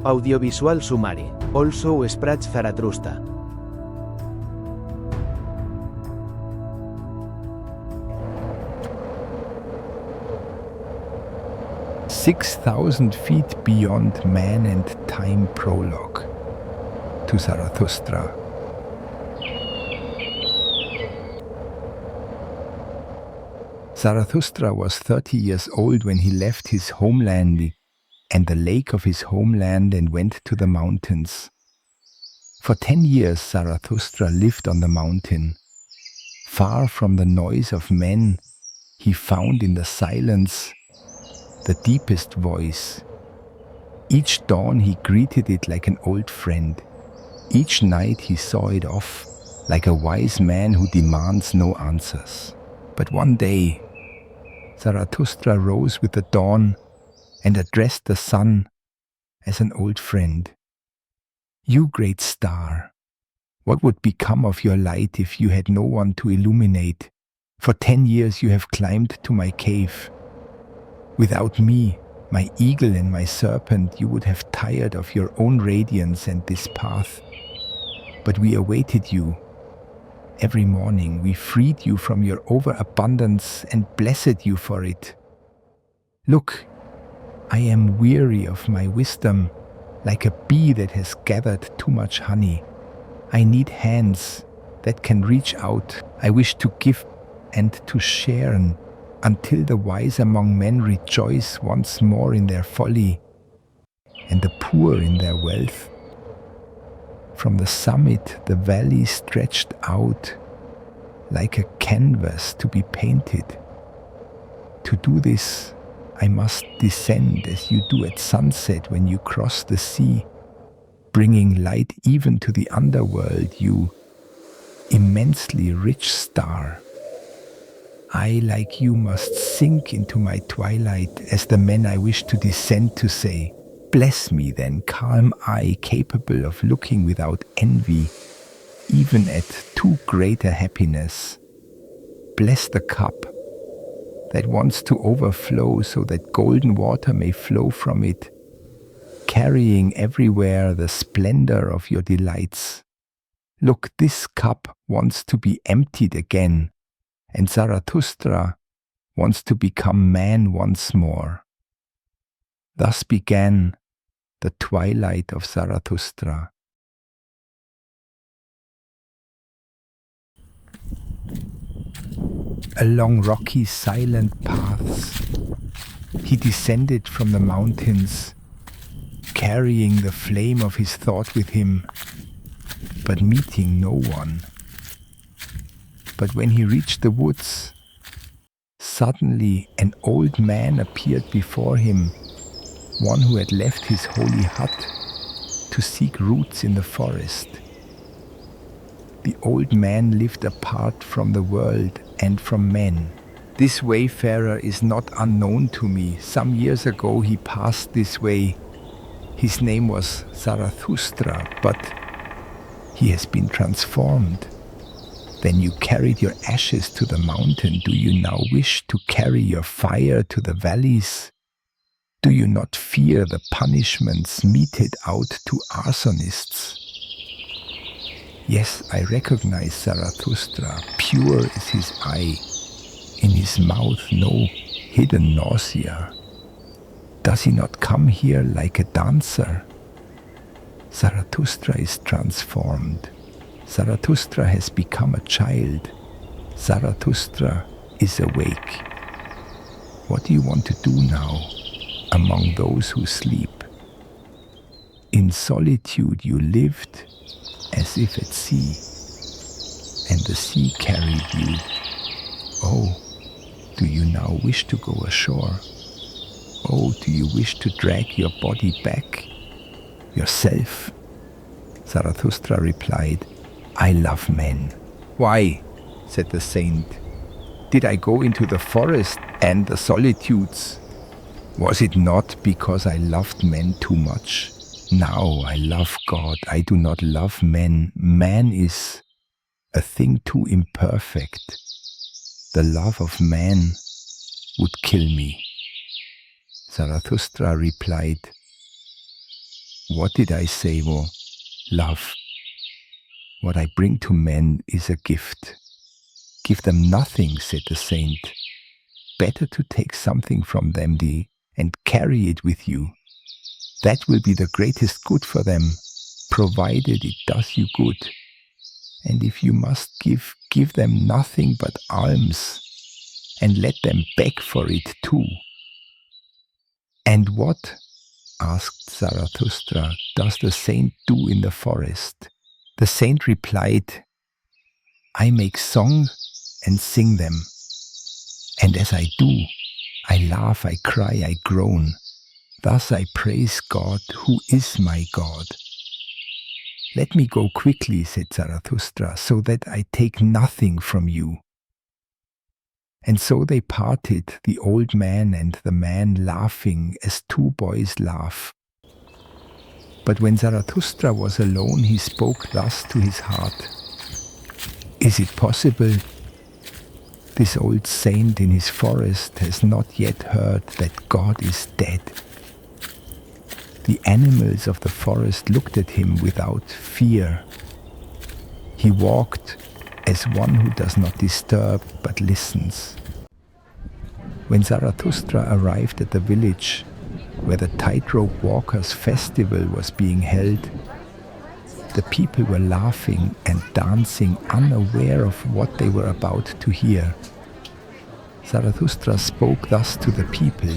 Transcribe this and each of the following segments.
Audiovisual summary, also Spoke Zarathustra. 6,000 feet beyond man and time. Prologue to Zarathustra. Zarathustra was 30 years old when he left his homeland and the lake of his homeland and went to the mountains. For 10 years Zarathustra lived on the mountain. Far from the noise of men, he found in the silence the deepest voice. Each dawn he greeted it like an old friend. Each night he saw it off like a wise man who demands no answers. But one day, Zarathustra rose with the dawn and addressed the sun as an old friend. You great star, what would become of your light if you had no one to illuminate? For 10 years you have climbed to my cave. Without me, my eagle and my serpent, you would have tired of your own radiance and this path. But we awaited you. Every morning we freed you from your overabundance and blessed you for it. Look, I am weary of my wisdom, like a bee that has gathered too much honey. I need hands that can reach out. I wish to give and to share until the wise among men rejoice once more in their folly and the poor in their wealth. From the summit the valley stretched out like a canvas to be painted. To do this, I must descend as you do at sunset when you cross the sea, bringing light even to the underworld, you immensely rich star. I, like you, must sink into my twilight as the men I wish to descend to say, bless me then, calm eye capable of looking without envy, even at too great a happiness. Bless the cup that wants to overflow so that golden water may flow from it, carrying everywhere the splendor of your delights. Look, this cup wants to be emptied again, and Zarathustra wants to become man once more. Thus began the twilight of Zarathustra. Along rocky, silent paths, he descended from the mountains, carrying the flame of his thought with him, but meeting no one. But when he reached the woods, suddenly an old man appeared before him, one who had left his holy hut to seek roots in the forest. The old man lived apart from the world and from men. This wayfarer is not unknown to me. Some years ago he passed this way. His name was Zarathustra, but he has been transformed. Then you carried your ashes to the mountain. Do you now wish to carry your fire to the valleys? Do you not fear the punishments meted out to arsonists? Yes, I recognize Zarathustra. Pure is his eye. In his mouth no hidden nausea. Does he not come here like a dancer? Zarathustra is transformed. Zarathustra has become a child. Zarathustra is awake. What do you want to do now among those who sleep? In solitude you lived as if at sea, and the sea carried you. Oh, do you now wish to go ashore? Oh, do you wish to drag your body back, yourself? Zarathustra replied, I love men. Why? Said the saint. Did I go into the forest and the solitudes? Was it not because I loved men too much? Now I love God. I do not love men. Man is a thing too imperfect. The love of man would kill me. Zarathustra replied, What did I say, Wo? Love. What I bring to men is a gift. Give them nothing, said the saint. Better to take something from them and carry it with you. That will be the greatest good for them, provided it does you good. And if you must give them nothing but alms, and let them beg for it too. And what, asked Zarathustra, does the saint do in the forest? The saint replied, I make songs and sing them. And as I do, I laugh, I cry, I groan. Thus I praise God, who is my God. Let me go quickly, said Zarathustra, so that I take nothing from you. And so they parted, the old man and the man, laughing as two boys laugh. But when Zarathustra was alone, he spoke thus to his heart. Is it possible? This old saint in his forest has not yet heard that God is dead. The animals of the forest looked at him without fear. He walked as one who does not disturb but listens. When Zarathustra arrived at the village where the tightrope walkers' festival was being held, the people were laughing and dancing, unaware of what they were about to hear. Zarathustra spoke thus to the people.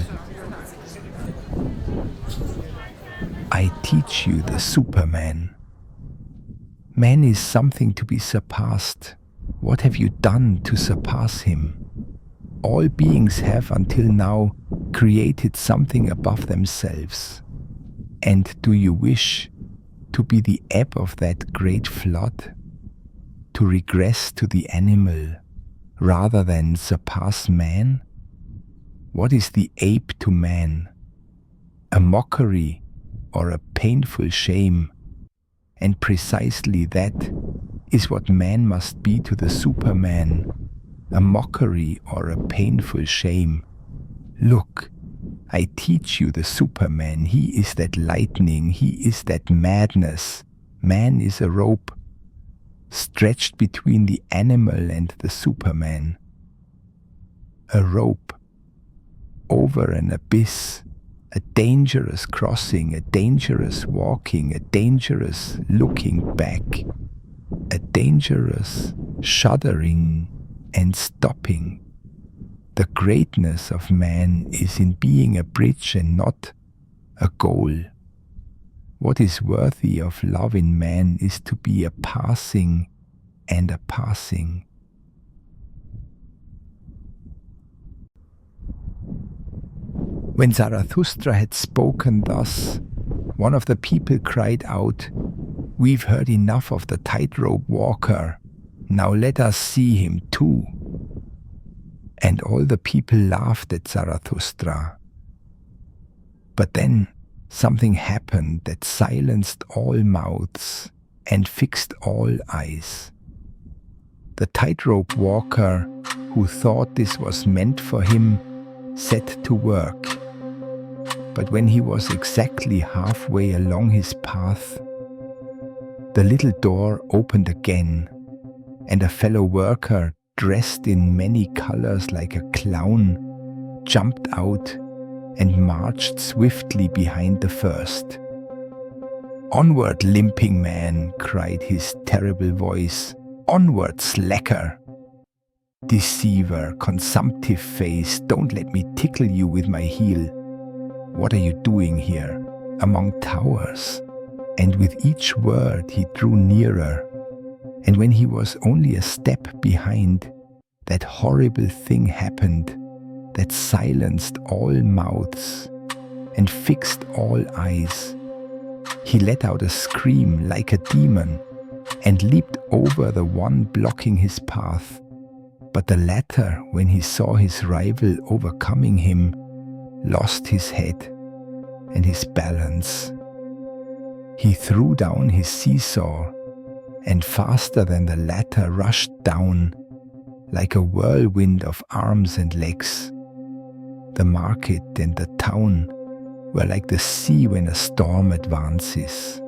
I teach you the Superman. Man is something to be surpassed. What have you done to surpass him? All beings have until now created something above themselves. And do you wish to be the ebb of that great flood? To regress to the animal rather than surpass man? What is the ape to man? A mockery or a painful shame? And precisely that is what man must be to the Superman, a mockery or a painful shame. Look, I teach you the Superman. He is that lightning, he is that madness. Man is a rope stretched between the animal and the Superman. A rope over an abyss, a dangerous crossing, a dangerous walking, a dangerous looking back, a dangerous shuddering and stopping. The greatness of man is in being a bridge and not a goal. What is worthy of love in man is to be a passing and a passing. When Zarathustra had spoken thus, one of the people cried out, We've heard enough of the tightrope walker. Now let us see him too. And all the people laughed at Zarathustra. But then something happened that silenced all mouths and fixed all eyes. The tightrope walker, who thought this was meant for him, set to work. But when he was exactly halfway along his path, the little door opened again, and a fellow worker, dressed in many colors like a clown, jumped out and marched swiftly behind the first. Onward, limping man, cried his terrible voice. Onward, slacker! Deceiver, consumptive face, don't let me tickle you with my heel. What are you doing here, among towers? And with each word he drew nearer. And when he was only a step behind, that horrible thing happened that silenced all mouths and fixed all eyes. He let out a scream like a demon and leaped over the one blocking his path. But the latter, when he saw his rival overcoming him, lost his head and his balance. He threw down his seesaw and faster than the latter rushed down like a whirlwind of arms and legs. The market and the town were like the sea when a storm advances.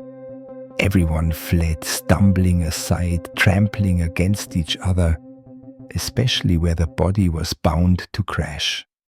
Everyone fled, stumbling aside, trampling against each other, especially where the body was bound to crash.